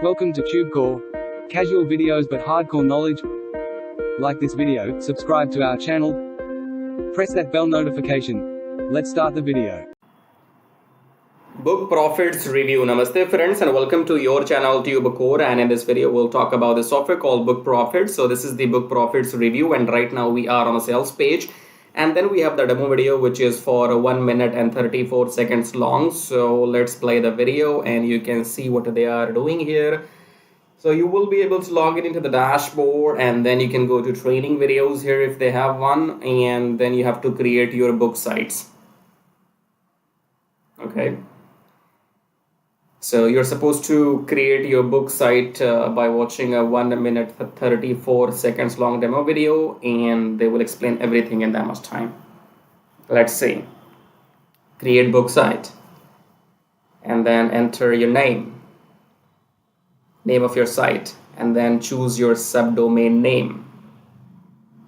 Welcome to TubeCore. Casual videos but hardcore knowledge. Like this video, subscribe to our channel, press that bell notification. Let's start the video. BookProfitz review. Namaste friends and welcome to your channel TubeCore, and in this video we'll talk about the software called BookProfitz. So this is the BookProfitz review, and right now we are on a sales page, and then we have the demo video which is for 1 minute and 34 seconds long. So let's play the video and you can see what they are doing here. So you will be able to log in into the dashboard, and then you can go to training videos here if they have one, and then you have to create your book sites. Okay. So you're supposed to create your book site by watching a 1 minute 34 seconds long demo video, and they will explain everything in that much time. Let's see. Create book site, and then enter your name of your site, and then choose your subdomain name.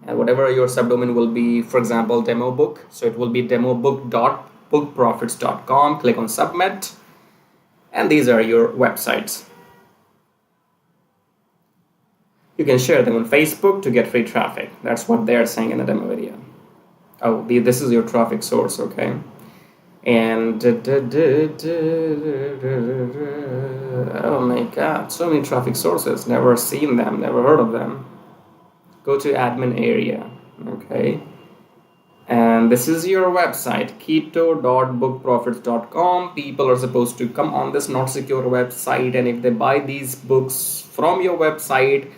And whatever your subdomain will be, for example, demo book. So it will be demobook.bookprofitz.com. Click on submit. And these are your websites. You can share them on Facebook to get free traffic. That's what they're saying in the demo video. Oh, this is your traffic source, okay? And oh my God, so many traffic sources. Never seen them, never heard of them. Go to admin area, okay? And this is your website, keto.bookprofitz.com. People are supposed to come on this not secure website, and if they buy these books from your website,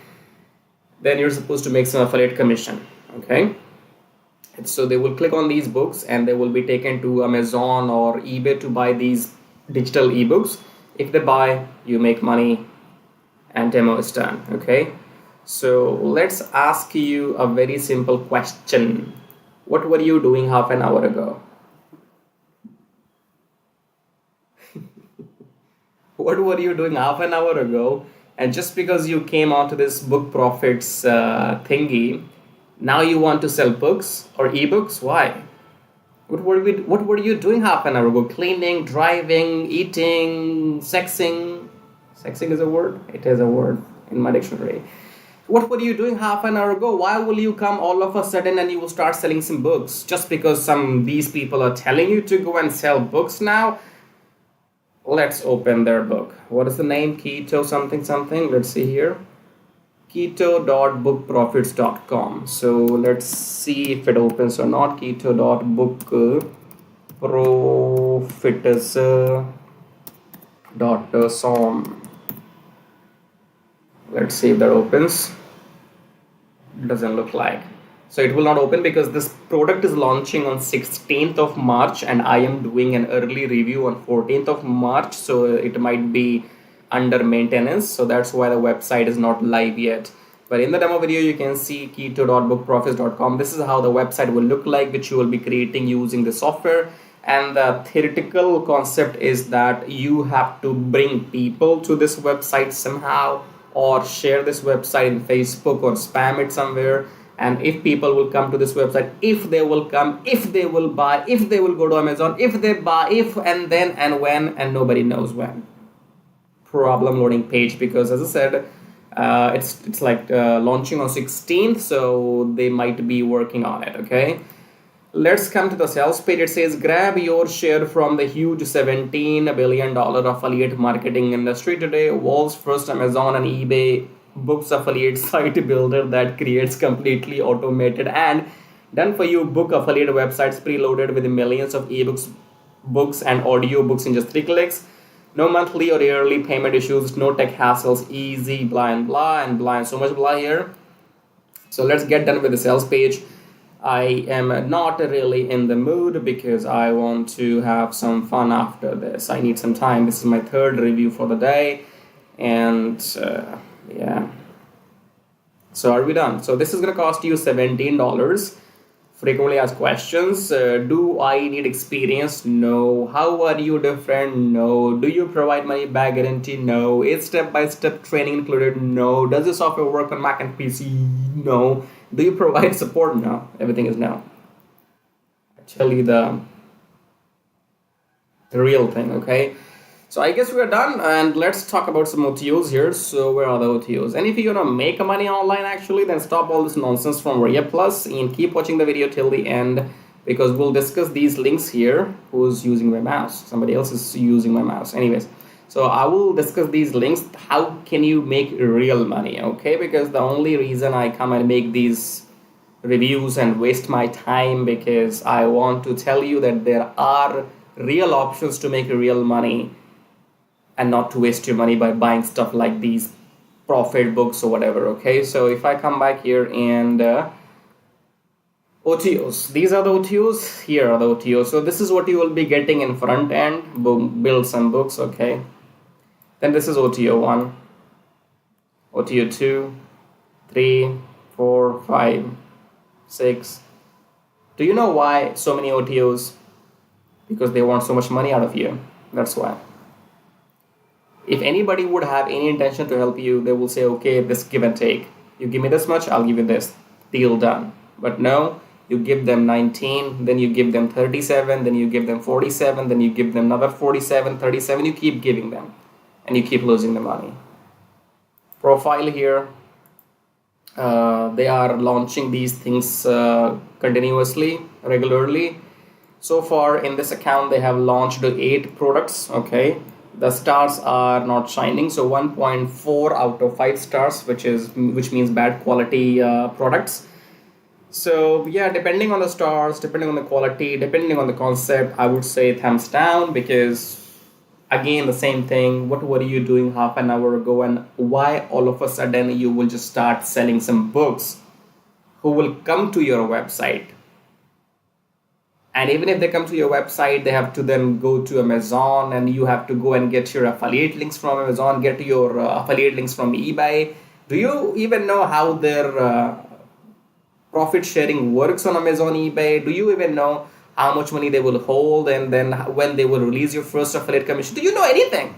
then you're supposed to make some affiliate commission, okay? So they will click on these books and they will be taken to Amazon or eBay to buy these digital ebooks. If they buy, you make money and demo is done, okay? So let's ask you a very simple question. What were you doing half an hour ago? What were you doing half an hour ago? And just because you came onto this BookProfitz thingy, now you want to sell books or ebooks? Why? What were you doing half an hour ago? Cleaning, driving, eating, sexing. Sexing is a word? It is a word in my dictionary. What were you doing half an hour ago? Why will you come all of a sudden and you will start selling some books? Just because these people are telling you to go and sell books now? Let's open their book. What is the name? Keto something something. Let's see here. Keto.bookprofitz.com. So let's see if it opens or not. Keto.bookprofitz.com. Let's see if that opens. Doesn't look like. So it will not open because this product is launching on 16th of March and I am doing an early review on 14th of March. So it might be under maintenance. So that's why the website is not live yet. But in the demo video, you can see keto.bookprofitz.com. This is how the website will look like, which you will be creating using the software. And the theoretical concept is that you have to bring people to this website somehow, or share this website in Facebook or spam it somewhere. And if people will come to this website, if they will come, if they will buy, if they will go to Amazon, if they buy, if and then and when, and nobody knows when. Problem loading page, because as I said, it's like launching on 16th, so they might be working on it, okay? Let's come to the sales page. It says, grab your share from the huge $17 billion affiliate marketing industry today. World's first Amazon and eBay books affiliate site builder that creates completely automated and done for you book affiliate websites preloaded with millions of ebooks, books, and audio books in just 3 clicks. No monthly or yearly payment issues, no tech hassles, easy, blah and blah and blah and so much blah here. So let's get done with the sales page. I am not really in the mood because I want to have some fun after this. I need some time. This is my 3rd review for the day. And yeah. So are we done? So this is going to cost you $17. Frequently asked questions. Do I need experience? No. How are you different? No. Do you provide money back guarantee? No. Is step-by-step training included? No. Does the software work on Mac and PC? No. Do you provide support? No. Everything is no. Actually, the real thing, okay? So I guess we are done, and let's talk about some OTOs here. So where are the OTOs? And if you want to make money online actually, then stop all this nonsense from Ria Plus and keep watching the video till the end, because we'll discuss these links here. Who's using my mouse? Somebody else is using my mouse. Anyways, so I will discuss these links. How can you make real money? Okay, because the only reason I come and make these reviews and waste my time, because I want to tell you that there are real options to make real money, and not to waste your money by buying stuff like these profit books or whatever. Okay, so if I come back here and OTOs, these are the OTOs, here are the OTOs. So this is what you will be getting in front end. Boom, build some books. Okay, then this is OTO 1, OTO 2, 3, 4, 5, 6. Do you know why so many OTOs? Because they want so much money out of you. That's why. If anybody would have any intention to help you, they will say, okay, this give and take. You give me this much, I'll give you this. Deal done. But no, you give them 19, then you give them 37, then you give them 47, then you give them another 47, 37. You keep giving them, and you keep losing the money. Profile here. They are launching these things continuously, regularly. So far in this account, they have launched 8 products. Okay. The stars are not shining, so 1.4 out of 5 stars, which means bad quality products. So yeah, depending on the stars, depending on the quality, depending on the concept, I would say thumbs down, because again, the same thing. What were you doing half an hour ago, and why all of a sudden you will just start selling some books? Who will come to your website? And even if they come to your website, they have to then go to Amazon, and you have to go and get your affiliate links from Amazon, get your affiliate links from eBay. Do you even know how their profit sharing works on Amazon, eBay? Do you even know how much money they will hold, and then when they will release your first affiliate commission? Do you know anything?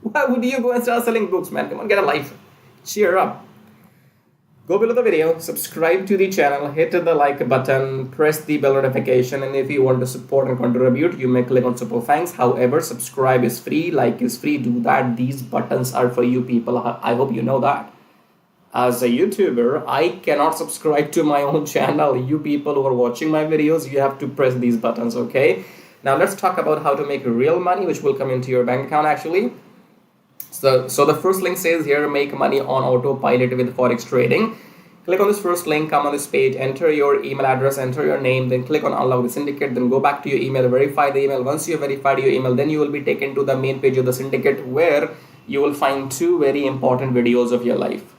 Why would you go and start selling books, man? Come on, get a life. Cheer up. Go below the video, subscribe to the channel, hit the like button, press the bell notification, and if you want to support and contribute, you may click on super thanks. However, subscribe is free, like is free. Do that. These buttons are for you people. I hope you know that. As a YouTuber, I cannot subscribe to my own channel. You people who are watching my videos, you have to press these buttons, okay? Now let's talk about how to make real money, which will come into your bank account actually. So the first link says here, make money on autopilot with Forex trading. Click on this first link, come on this page, enter your email address, enter your name, then click on unlock the syndicate, then go back to your email, verify the email. Once you have verified your email, then you will be taken to the main page of the syndicate, where you will find 2 very important videos of your life.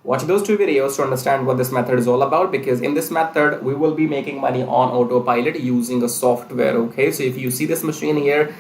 Watch those 2 videos to understand what this method is all about, because in this method, we will be making money on autopilot using a software, okay? So if you see this machine here,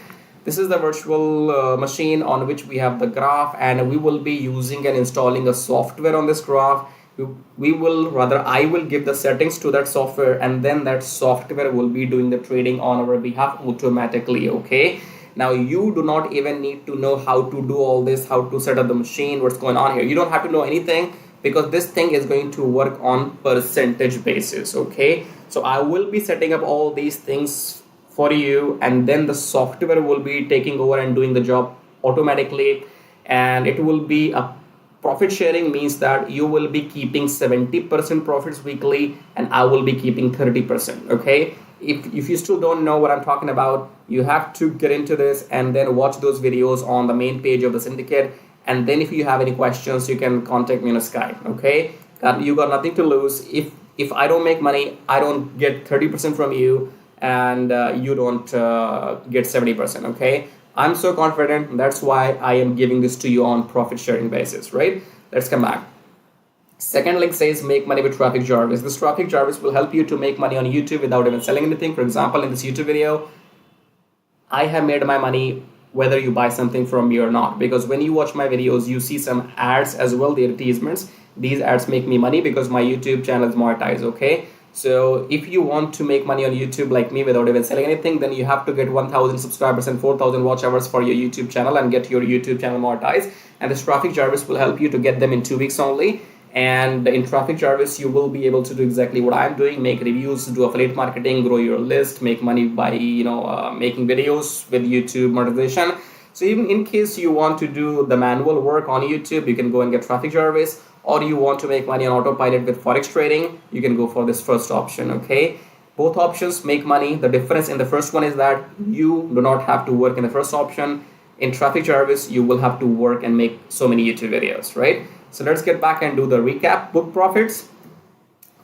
this is the virtual machine on which we have the graph, and we will be using and installing a software on this graph. I will give the settings to that software, and then that software will be doing the trading on our behalf automatically, okay? Now, you do not even need to know how to do all this, how to set up the machine, what's going on here. You don't have to know anything, because this thing is going to work on percentage basis, okay? So I will be setting up all these things for you, and then the software will be taking over and doing the job automatically, and it will be a profit sharing, means that you will be keeping 70% profits weekly, and I will be keeping 30%, okay? If you still don't know what I'm talking about, you have to get into this and then watch those videos on the main page of the syndicate. And then if you have any questions, you can contact me on Skype, okay? You got nothing to lose. If I don't make money, I don't get 30% from you, and you don't get 70%, okay? I'm so confident. That's why I am giving this to you on profit sharing basis, right? Let's come back. Second link says make money with Traffic Jarvis. This Traffic Jarvis will help you to make money on YouTube without even selling anything. For example, in this YouTube video, I have made my money whether you buy something from me or not, because when you watch my videos, you see some ads as well, the advertisements. These ads make me money because my YouTube channel is monetized, okay? So if you want to make money on YouTube like me without even selling anything, then you have to get 1,000 subscribers and 4,000 watch hours for your YouTube channel and get your YouTube channel monetized. And this Traffic Jarvis will help you to get them in 2 weeks only. And in Traffic Jarvis, you will be able to do exactly what I'm doing: make reviews, do affiliate marketing, grow your list, make money by making videos with YouTube monetization. So even in case you want to do the manual work on YouTube, you can go and get Traffic Jarvis, or you want to make money on autopilot with forex trading, you can go for this first option. Okay, both options make money. The difference in the first one is that you do not have to work in the first option. In Traffic Jarvis, you will have to work and make so many YouTube videos, right? So let's get back and do the recap. BookProfitz,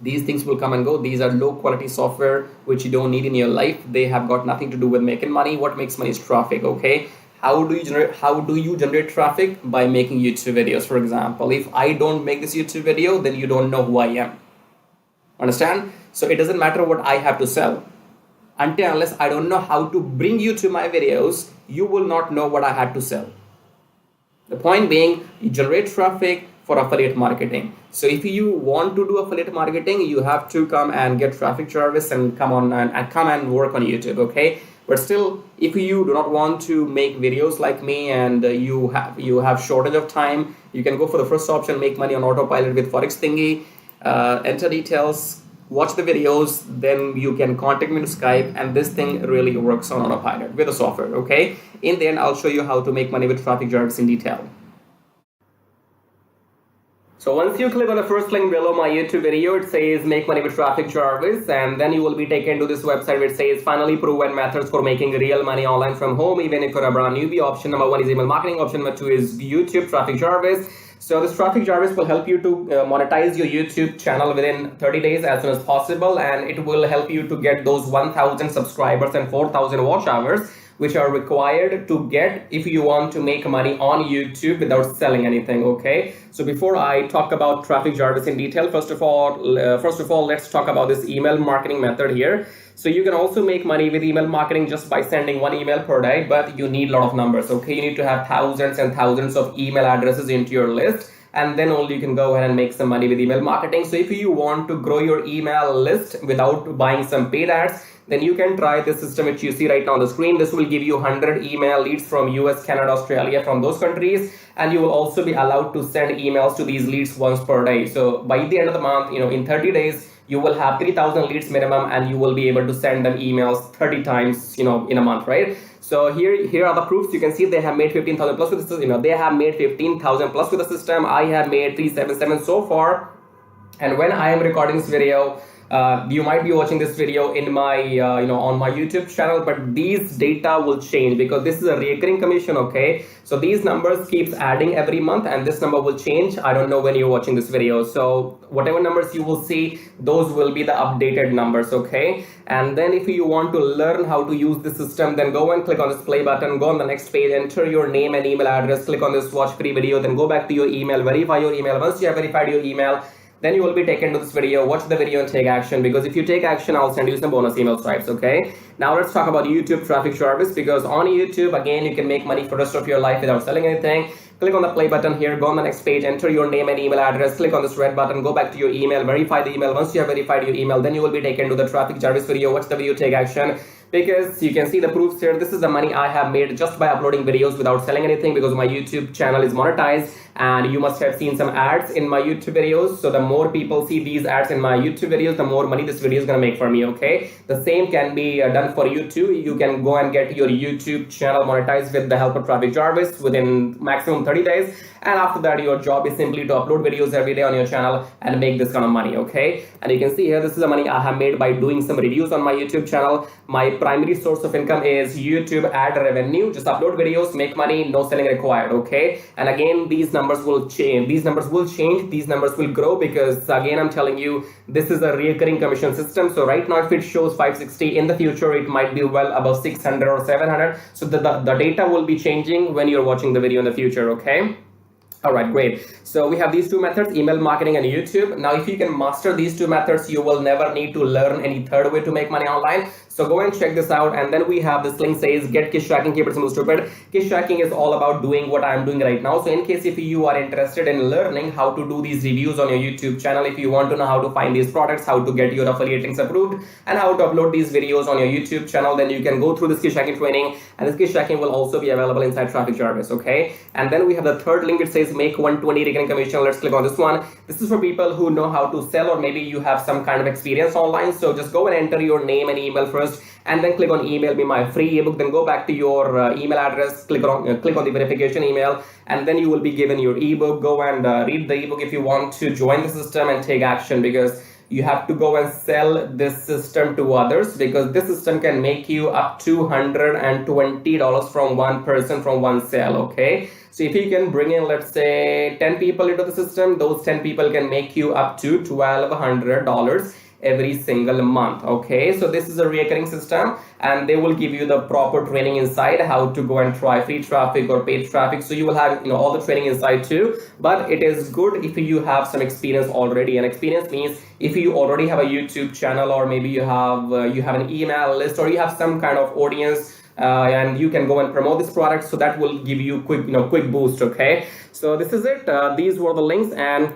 these things will come and go. These are low quality software which you don't need in your life. They have got nothing to do with making money. What makes money is traffic. Okay, how do you generate traffic? By making YouTube videos. For example, if I don't make this YouTube video, then you don't know who I am. Understand? So it doesn't matter what I have to sell. Until unless I don't know how to bring you to my videos, you will not know what I had to sell. The point being, you generate traffic for affiliate marketing. So if you want to do affiliate marketing, you have to come and get Traffic Jarvis and come and work on YouTube. Okay, but still, if you do not want to make videos like me and you have shortage of time, you can go for the first option: make money on autopilot with forex thingy. Enter details, watch the videos, then you can contact me to Skype, and this thing really works on autopilot with the software. Okay, in the end, I'll show you how to make money with Traffic Jarvis in detail. So once you click on the first link below my YouTube video, it says make money with Traffic Jarvis, and then you will be taken to this website which says finally proven methods for making real money online from home, even if you're a brand newbie. Option number 1 is email marketing. Option number 2 is YouTube Traffic Jarvis. So this Traffic Jarvis will help you to monetize your YouTube channel within 30 days as soon as possible, and it will help you to get those 1,000 subscribers and 4,000 watch hours which are required to get if you want to make money on YouTube without selling anything. Okay, so before I talk about Traffic Jarvis in detail, first of all, let's talk about this email marketing method here. So you can also make money with email marketing just by sending 1 email per day, but you need a lot of numbers. Okay, you need to have thousands and thousands of email addresses into your list, and then only you can go ahead and make some money with email marketing. So if you want to grow your email list without buying some paid ads, then you can try this system which you see right now on the screen. This will give you 100 email leads from US, Canada, Australia, from those countries, and you will also be allowed to send emails to these leads once per day. So by the end of the month, in 30 days, you will have 3,000 leads minimum, and you will be able to send them emails 30 times, in a month, right? So here are the proofs. You can see they have made 15,000 plus with the system. They have made 15,000 plus with the system. I have made 377 so far, and when I am recording this video, you might be watching this video in my on my YouTube channel, but these data will change because this is a recurring commission. Okay, so these numbers keeps adding every month, and this number will change. I don't know when you're watching this video, so whatever numbers you will see, those will be the updated numbers. Okay, and then if you want to learn how to use the system, then go and click on this play button, go on the next page, enter your name and email address, click on this watch free video, then go back to your email, verify your email. Once you have verified your email, then you will be taken to this video. Watch the video and take action, because if you take action, I'll send you some bonus email stripes. Okay, now let's talk about YouTube Traffic Jarvis, because on YouTube, again, you can make money for the rest of your life without selling anything. Click on the play button here, go on the next page, enter your name and email address, click on this red button, go back to your email, verify the email. Once you have verified your email, then you will be taken to the Traffic Jarvis video. Watch the video, take action, because you can see the proofs here. This is the money I have made just by uploading videos without selling anything, because my YouTube channel is monetized, and you must have seen some ads in my YouTube videos. So the more people see these ads in my YouTube videos, the more money this video is going to make for me. Okay, the same can be done for you too. You can go and get your YouTube channel monetized with the help of Traffic Jarvis within maximum 30 days, and after that your job is simply to upload videos every day on your channel and make this kind of money. Okay, and you can see here, this is the money I have made by doing some reviews on my YouTube channel. My primary source of income is YouTube ad revenue. Just upload videos, make money, no selling required. Okay, and again, these numbers will change. These numbers will grow, because again, I'm telling you, this is a recurring commission system. So right now, if it shows 560, in the future it might be well above 600 or 700. So the data will be changing when you're watching the video in the future. Okay, all right, great. So we have these two methods, email marketing and YouTube. Now, if you can master these two methods, you will never need to learn any third way to make money online. So go and check this out. And then we have this link says get kiss tracking, keep it simple stupid. Kiss tracking is all about doing what I'm doing right now. So in case if you are interested in learning how to do these reviews on your YouTube channel, if you want to know how to find these products, how to get your affiliate links approved, and how to upload these videos on your YouTube channel, then you can go through this kiss tracking training. And this kiss tracking will also be available inside Traffic Jarvis. Okay. And then we have the third link. It says make 120 recurring commission. Let's click on this one. This is for people who know how to sell, or maybe you have some kind of experience online. So just go and enter your name and email first, and then click on email me my free ebook. Then go back to your email address, click on the verification email, and then you will be given your ebook. Go and read the ebook if you want to join the system and take action, because you have to go and sell this system to others, because this system can make you up to $120 from one person, from one sale. Okay, so if you can bring in, let's say 10 people into the system, those 10 people can make you up to $1,200 every single month. Okay, so this is a recurring system, and they will give you the proper training inside how to go and try free traffic or paid traffic. So you will have all the training inside too. But it is good if you have some experience already, and experience means if you already have a YouTube channel, or maybe you have an email list, or you have some kind of audience, and you can go and promote this product. So that will give you quick boost. Okay, so this is it. These were the links, and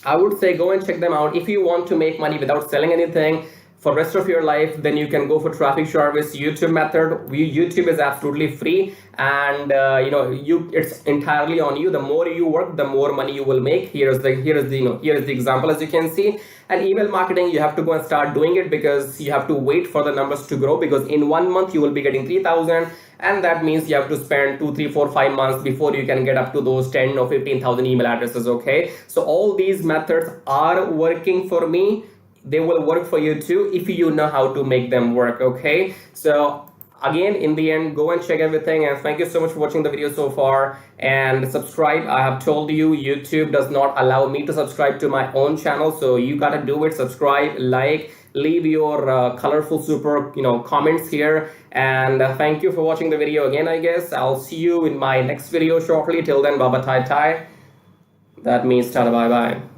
I would say go and check them out. If you want to make money without selling anything for rest of your life, then you can go for Traffic Jarvis YouTube method. YouTube is absolutely free, and it's entirely on you. The more you work, the more money you will make. Here is the example, as you can see. And email marketing, you have to go and start doing it, because you have to wait for the numbers to grow, because in 1 month you will be getting 3,000, and that means you have to spend 2, 3, 4, 5 months before you can get up to those 10 or 15,000 email addresses. Okay, so all these methods are working for me. They will work for you too if you know how to make them work. Okay, so again, in the end, go and check everything, and thank you so much for watching the video so far, and subscribe. I have told you YouTube does not allow me to subscribe to my own channel, so you gotta do it. Subscribe, like, leave your colorful super comments here, and thank you for watching the video again. I guess I'll see you in my next video shortly. Till then, bye bye, tai tai. That means tada, bye bye.